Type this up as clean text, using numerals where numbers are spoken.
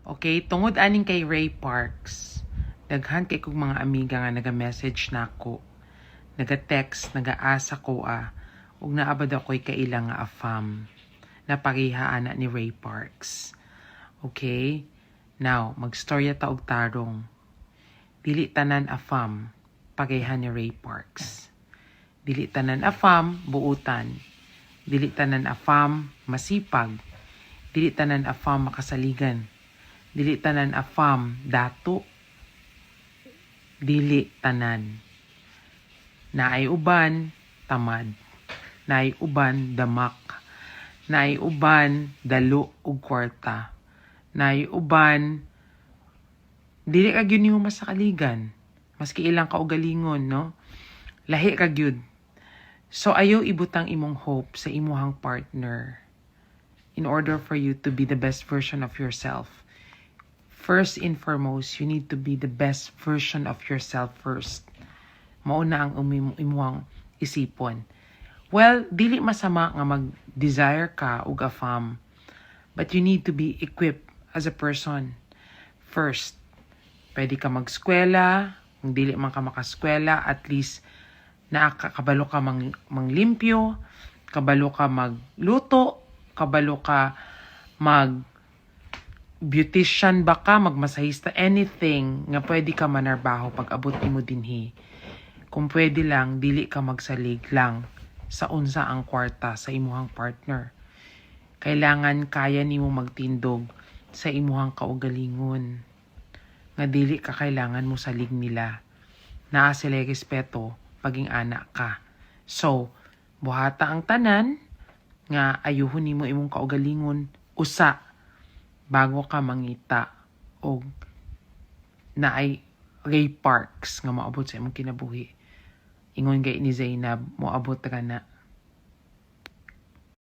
Okay, tungod aning kay Ray Parks. Daghan kay kong mga amiga nga naga-message nako. Naga-text, nagaasa ko ug naabad ako'y kailang nga afam na pareha ana ni Ray Parks. Okay? Now, magstorya ta og tarong. Dili tanan afam pareha ni Ray Parks. Dili tanan afam buutan. Dili tanan afam masipag. Dili tanan afam makasaligan. Dili tanan afam dato. Dili tanan. Naay uban tamad. Naay uban damak. Naay uban dalo ug kwarta. Naay uban dili ka gyud nimo masakaligan. Maski ilang kaugalingon, no? Lahi ka gyud. So ayaw ibutang imong hope sa imuhang partner in order for you to be the best version of yourself. First and foremost, you need to be the best version of yourself first. Mauna ang imuhang isipon. Well, dili masama nga mag-desire ka og afam, but you need to be equipped as a person. First, pwede ka mag-eskwela, kung dili man ka makaskwela, at least nakakabalo ka manglimpyo, kabalo ka magluto, kabalo ka beautician ba ka, magmasahista, anything nga pwede ka manarbaho pag abot nimo dinhi. Kung pwede lang, dili ka magsalig lang sa unsa ang kwarta sa imuhang partner. Kailangan kaya nimo magtindog sa imuhang kaugalingon. Nga dili ka kailangan mo salig nila. Naa sila respeto paging anak ka. So, buhata ang tanan nga ayuhon nimo imong kaugalingon usa bago ka mangita og naay Ray Parks nga moabot sa imong kinabuhi. Ingon gay ni Zainab, moabot ra na.